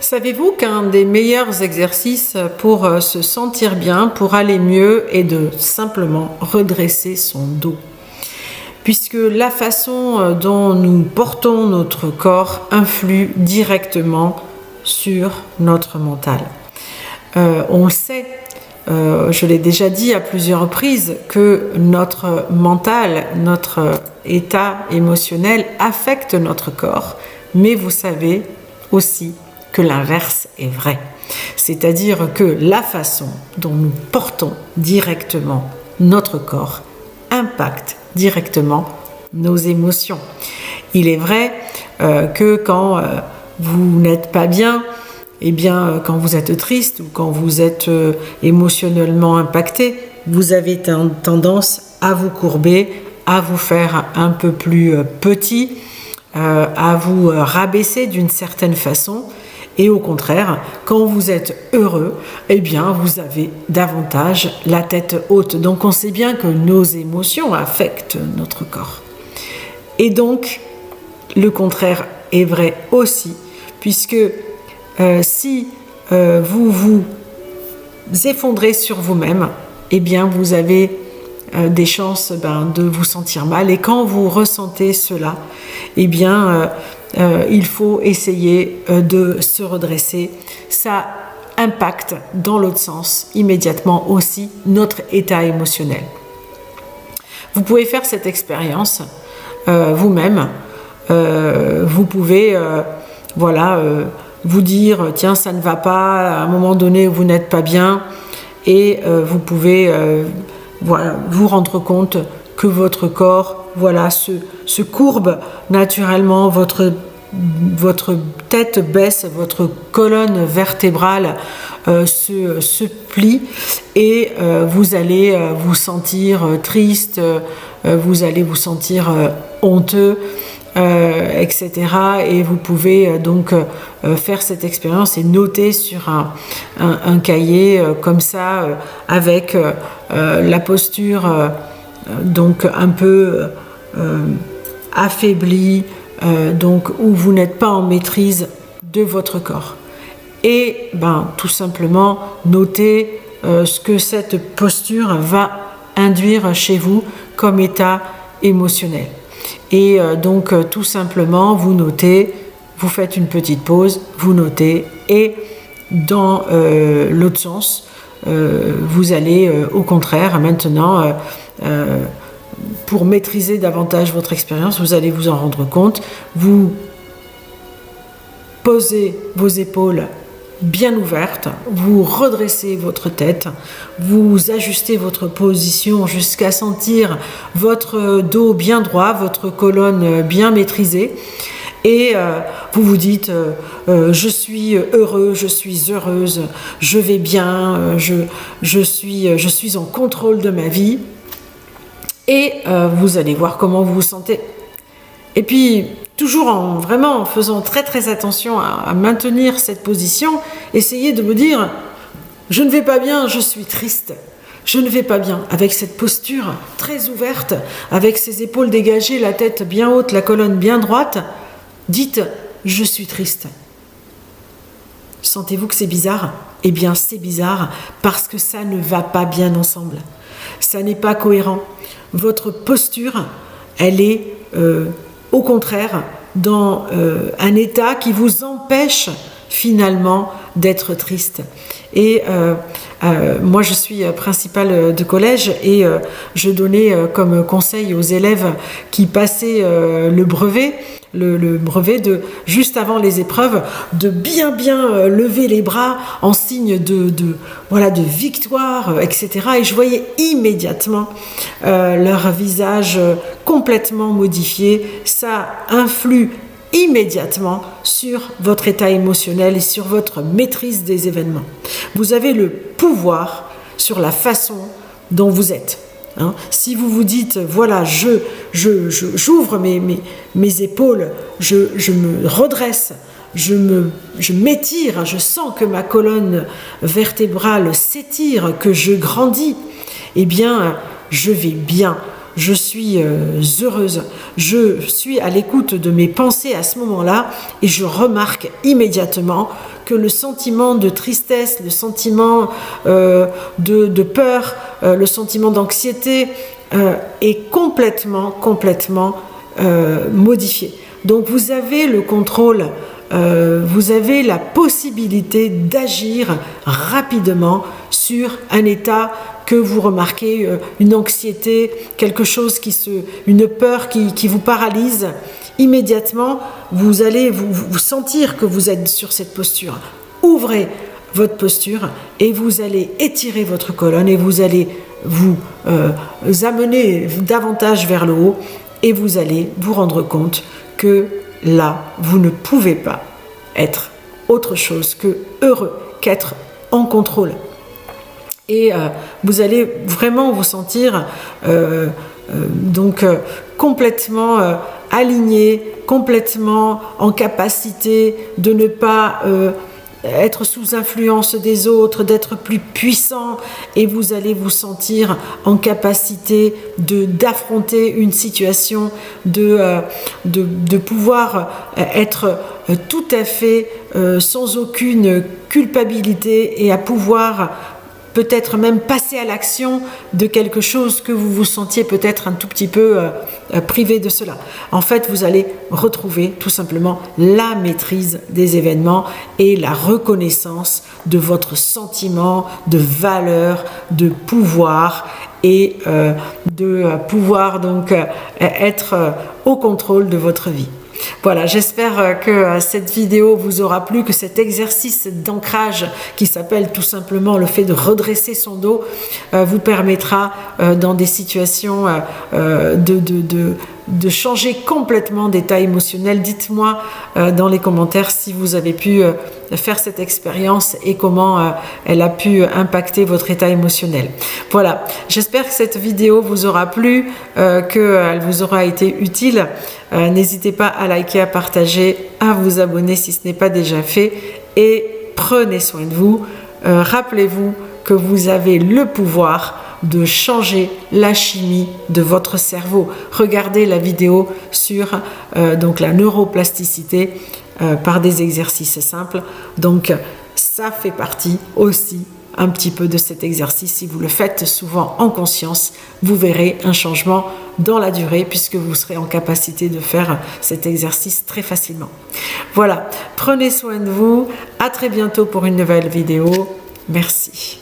Savez-vous qu'un des meilleurs exercices pour se sentir bien, pour aller mieux, est de simplement redresser son dos? Puisque la façon dont nous portons notre corps influe directement sur notre mental. On le sait, je l'ai déjà dit à plusieurs reprises, que notre mental, notre état émotionnel affecte notre corps, mais vous savez aussi que l'inverse est vrai. C'est-à-dire que la façon dont nous portons directement notre corps impacte directement nos émotions. Il est vrai que quand vous n'êtes pas bien, eh bien, quand vous êtes triste ou quand vous êtes émotionnellement impacté, vous avez tendance à vous courber, à vous faire un peu plus petit, à vous rabaisser d'une certaine façon. Et au contraire, quand vous êtes heureux, eh bien, vous avez davantage la tête haute. Donc, on sait bien que nos émotions affectent notre corps. Et donc, le contraire est vrai aussi, puisque si vous vous effondrez sur vous-même, eh bien, vous avez des chances de vous sentir mal. Et quand vous ressentez cela, eh bien, il faut essayer de se redresser. Ça impacte dans l'autre sens immédiatement aussi notre état émotionnel. Vous pouvez faire cette expérience vous-même. Vous pouvez vous dire tiens, ça ne va pas, à un moment donné vous n'êtes pas bien, et vous pouvez vous rendre compte que votre corps se courbe naturellement, votre tête baisse, votre colonne vertébrale se plie, et vous allez vous sentir triste, vous allez vous sentir honteux, etc. Et vous pouvez donc faire cette expérience et noter sur un cahier comme ça, avec la posture donc un peu affaiblie, donc où vous n'êtes pas en maîtrise de votre corps. Et tout simplement noter ce que cette posture va induire chez vous comme état émotionnel. Et donc tout simplement vous notez, vous faites une petite pause, vous notez, et dans l'autre sens, vous allez au contraire maintenant, pour maîtriser davantage votre expérience, vous allez vous en rendre compte, vous posez vos épaules bien ouvertes, vous redressez votre tête, vous ajustez votre position jusqu'à sentir votre dos bien droit, votre colonne bien maîtrisée, et vous vous dites je suis heureux, je suis heureuse, je vais bien, je suis en contrôle de ma vie, et vous allez voir comment vous vous sentez. Et puis toujours en faisant très très attention à maintenir cette position, essayez de vous dire je ne vais pas bien, je suis triste, je ne vais pas bien, avec cette posture très ouverte, avec ses épaules dégagées, la tête bien haute, la colonne bien droite. Dites je suis triste. Sentez-vous que c'est bizarre? Eh bien c'est bizarre parce que ça ne va pas bien ensemble, ça n'est pas cohérent. Votre posture, elle est au contraire dans un état qui vous empêche finalement d'être triste. Et moi je suis principale de collège, et je donnais comme conseil aux élèves qui passaient le brevet de juste avant les épreuves, de bien lever les bras en signe de victoire, etc. Et je voyais immédiatement leur visage complètement modifié. Ça influe immédiatement sur votre état émotionnel et sur votre maîtrise des événements. Vous avez le pouvoir sur la façon dont vous êtes. Si vous vous dites voilà, j'ouvre mes épaules, je me redresse, je m'étire, je sens que ma colonne vertébrale s'étire, que je grandis, eh bien je vais bien. je suis heureuse, je suis à l'écoute de mes pensées à ce moment-là et je remarque immédiatement que le sentiment de tristesse, le sentiment de peur, le sentiment d'anxiété est complètement modifié. Donc vous avez le contrôle, vous avez la possibilité d'agir rapidement sur un état que vous remarquez, une anxiété, quelque chose une peur qui vous paralyse. Immédiatement, vous allez vous sentir que vous êtes sur cette posture. Ouvrez votre posture et vous allez étirer votre colonne et vous allez vous amener davantage vers le haut et vous allez vous rendre compte que là, vous ne pouvez pas être autre chose que heureux, qu'être en contrôle. Et vous allez vraiment vous sentir complètement aligné, complètement en capacité de ne pas être sous influence des autres, d'être plus puissant, et vous allez vous sentir en capacité d'affronter une situation, de pouvoir être tout à fait sans aucune culpabilité et à pouvoir peut-être même passer à l'action de quelque chose que vous vous sentiez peut-être un tout petit peu privé de cela. En fait, vous allez retrouver tout simplement la maîtrise des événements et la reconnaissance de votre sentiment de valeur, de pouvoir et de pouvoir donc être au contrôle de votre vie. Voilà, j'espère que cette vidéo vous aura plu, que cet exercice d'ancrage qui s'appelle tout simplement le fait de redresser son dos vous permettra dans des situations de changer complètement d'état émotionnel. Dites-moi dans les commentaires si vous avez pu faire cette expérience et comment elle a pu impacter votre état émotionnel. Voilà, j'espère que cette vidéo vous aura plu, qu'elle vous aura été utile. N'hésitez pas à liker, à partager, à vous abonner si ce n'est pas déjà fait et prenez soin de vous. Rappelez-vous que vous avez le pouvoir de changer la chimie de votre cerveau. Regardez la vidéo sur donc la neuroplasticité par des exercices simples. Donc ça fait partie aussi un petit peu de cet exercice. Si vous le faites souvent en conscience, vous verrez un changement dans la durée puisque vous serez en capacité de faire cet exercice très facilement. Voilà, prenez soin de vous. À très bientôt pour une nouvelle vidéo. Merci.